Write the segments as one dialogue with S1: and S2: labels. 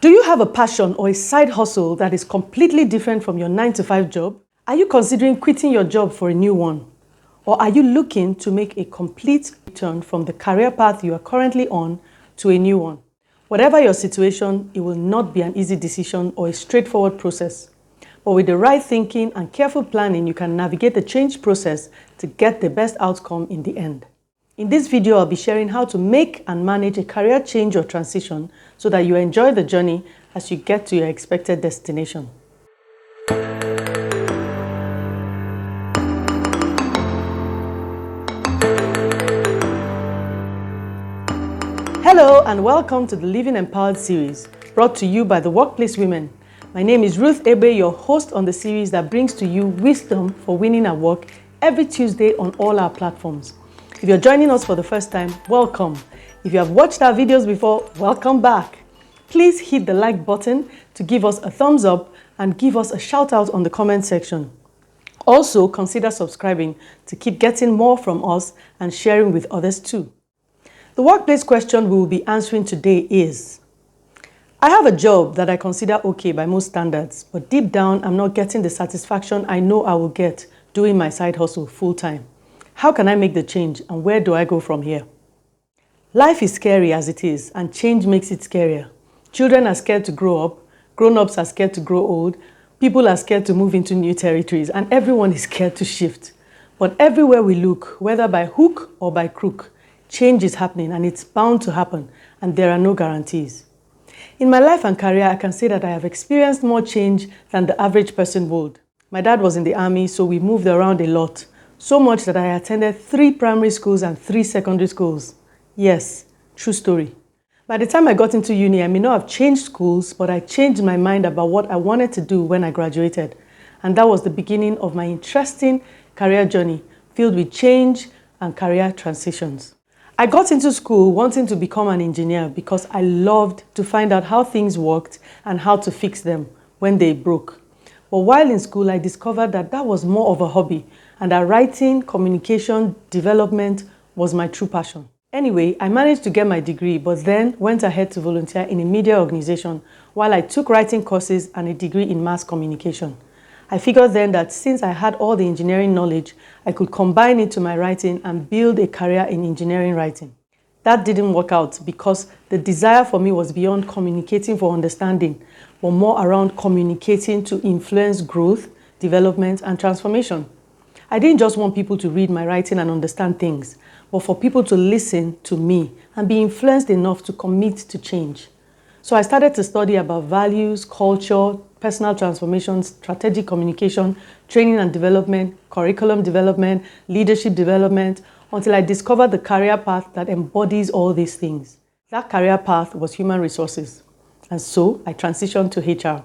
S1: Do you have a passion or a side hustle that is completely different from your 9-to-5 job? Are you considering quitting your job for a new one? Or are you looking to make a complete turn from the career path you are currently on to a new one? Whatever your situation, it will not be an easy decision or a straightforward process. But with the right thinking and careful planning, you can navigate the change process to get the best outcome in the end. In this video, I'll be sharing how to make and manage a career change or transition so that you enjoy the journey as you get to your expected destination. Hello and welcome to the Living Empowered series, brought to you by the Workplace Women. My name is Ruth Ebe, your host on the series that brings to you wisdom for winning at work every Tuesday on all our platforms. If you're joining us for the first time, welcome. If you have watched our videos before, welcome back. Please hit the like button to give us a thumbs up and give us a shout out on the comment section. Also, consider subscribing to keep getting more from us and sharing with others too. The workplace question we will be answering today is: I have a job that I consider okay by most standards, but deep down I'm not getting the satisfaction I know I will get doing my side hustle full time. How can I make the change and where do I go from here? Life is scary as it is, and change makes it scarier. Children are scared to grow up, grown-ups are scared to grow old, people are scared to move into new territories, and everyone is scared to shift. But everywhere we look, whether by hook or by crook, change is happening and it's bound to happen, and there are no guarantees. In my life and career, I can say that I have experienced more change than the average person would. My dad was in the army, so we moved around a lot. So much that I attended 3 primary schools and 3 secondary schools. Yes, true story. By the time I got into uni, I may not have changed schools, but I changed my mind about what I wanted to do when I graduated. And that was the beginning of my interesting career journey, filled with change and career transitions. I got into school wanting to become an engineer because I loved to find out how things worked and how to fix them when they broke. But while in school, I discovered that that was more of a hobby and that writing, communication, development was my true passion. Anyway, I managed to get my degree, but then went ahead to volunteer in a media organization while I took writing courses and a degree in mass communication. I figured then that since I had all the engineering knowledge, I could combine it to my writing and build a career in engineering writing. That didn't work out because the desire for me was beyond communicating for understanding, but more around communicating to influence growth, development, and transformation. I didn't just want people to read my writing and understand things, but for people to listen to me and be influenced enough to commit to change. So I started to study about values, culture, personal transformation, strategic communication, training and development, curriculum development, leadership development, until I discovered the career path that embodies all these things. That career path was human resources. And so I transitioned to HR.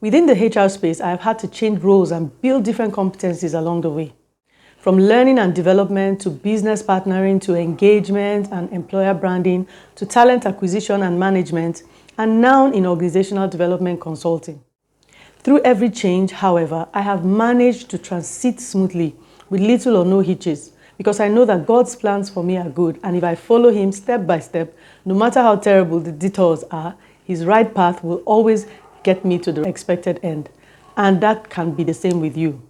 S1: Within the HR space, I have had to change roles and build different competencies along the way. From learning and development to business partnering to engagement and employer branding to talent acquisition and management, and now in organizational development consulting. Through every change, however, I have managed to transit smoothly with little or no hitches because I know that God's plans for me are good, and if I follow Him step by step, no matter how terrible the detours are, His right path will always get me to the expected end. And that can be the same with you.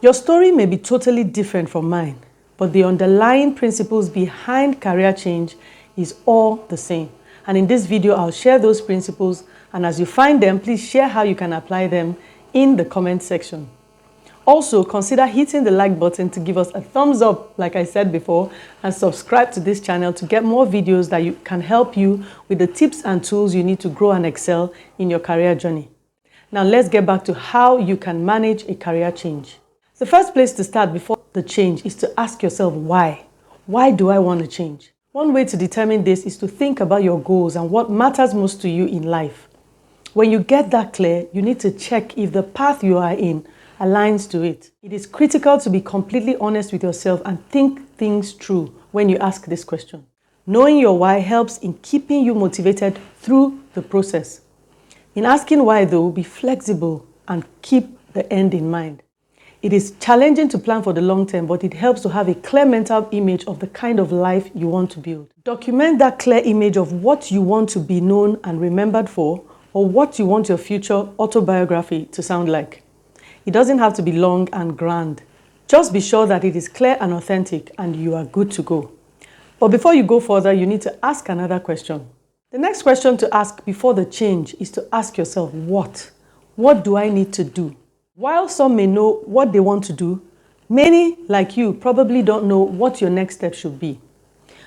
S1: Your story may be totally different from mine, but the underlying principles behind career change is all the same. And in this video, I'll share those principles, and as you find them, please share how you can apply them in the comment section. Also, consider hitting the like button to give us a thumbs up, like I said before, and subscribe to this channel to get more videos that can help you with the tips and tools you need to grow and excel in your career journey. Now let's get back to how you can manage a career change. The first place to start before the change is to ask yourself why. Why do I want to change? One way to determine this is to think about your goals and what matters most to you in life. When you get that clear, you need to check if the path you are in aligns to it. It is critical to be completely honest with yourself and think things through when you ask this question. Knowing your why helps in keeping you motivated through the process. In asking why though, be flexible and keep the end in mind. It is challenging to plan for the long term, but it helps to have a clear mental image of the kind of life you want to build. Document that clear image of what you want to be known and remembered for, or what you want your future autobiography to sound like. It doesn't have to be long and grand. Just be sure that it is clear and authentic and you are good to go. But before you go further, you need to ask another question. The next question to ask before the change is to ask yourself, what? What do I need to do? While some may know what they want to do, many, like you, probably don't know what your next step should be.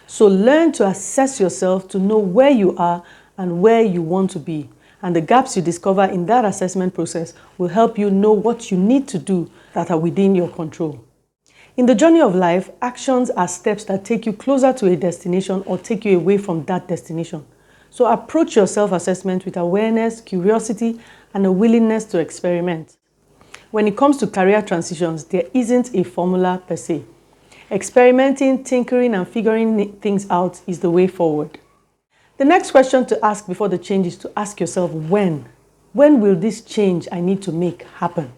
S1: So learn to assess yourself to know where you are and where you want to be. And the gaps you discover in that assessment process will help you know what you need to do that are within your control. In the journey of life, actions are steps that take you closer to a destination or take you away from that destination. So approach your self-assessment with awareness, curiosity, and a willingness to experiment. When it comes to career transitions, there isn't a formula per se. Experimenting, tinkering, and figuring things out is the way forward. The next question to ask before the change is to ask yourself, when? When will this change I need to make happen?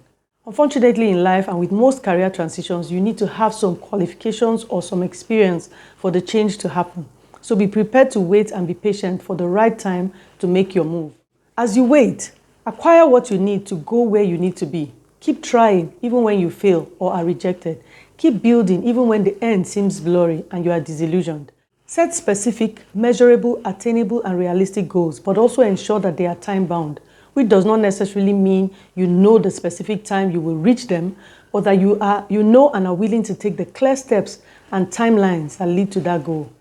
S1: Unfortunately, in life and with most career transitions, you need to have some qualifications or some experience for the change to happen. So be prepared to wait and be patient for the right time to make your move. As you wait, acquire what you need to go where you need to be. Keep trying even when you fail or are rejected. Keep building even when the end seems blurry and you are disillusioned. Set specific, measurable, attainable, and realistic goals, but also ensure that they are time-bound, which does not necessarily mean you know the specific time you will reach them, but that you know and are willing to take the clear steps and timelines that lead to that goal.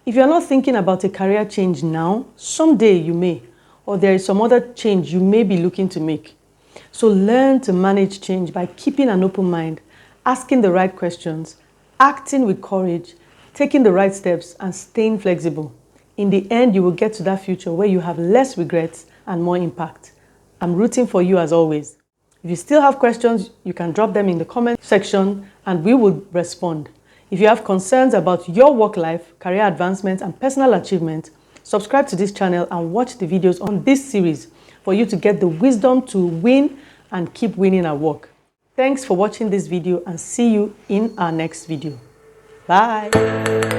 S1: If you are not thinking about a career change now, someday you may, or there is some other change you may be looking to make. So learn to manage change by keeping an open mind, asking the right questions, acting with courage, taking the right steps, and staying flexible. In the end, you will get to that future where you have less regrets and more impact. I'm rooting for you as always. If you still have questions, you can drop them in the comment section and we will respond. If you have concerns about your work life, career advancement, and personal achievement, subscribe to this channel and watch the videos on this series for you to get the wisdom to win and keep winning at work. Thanks for watching this video and see you in our next video. Bye.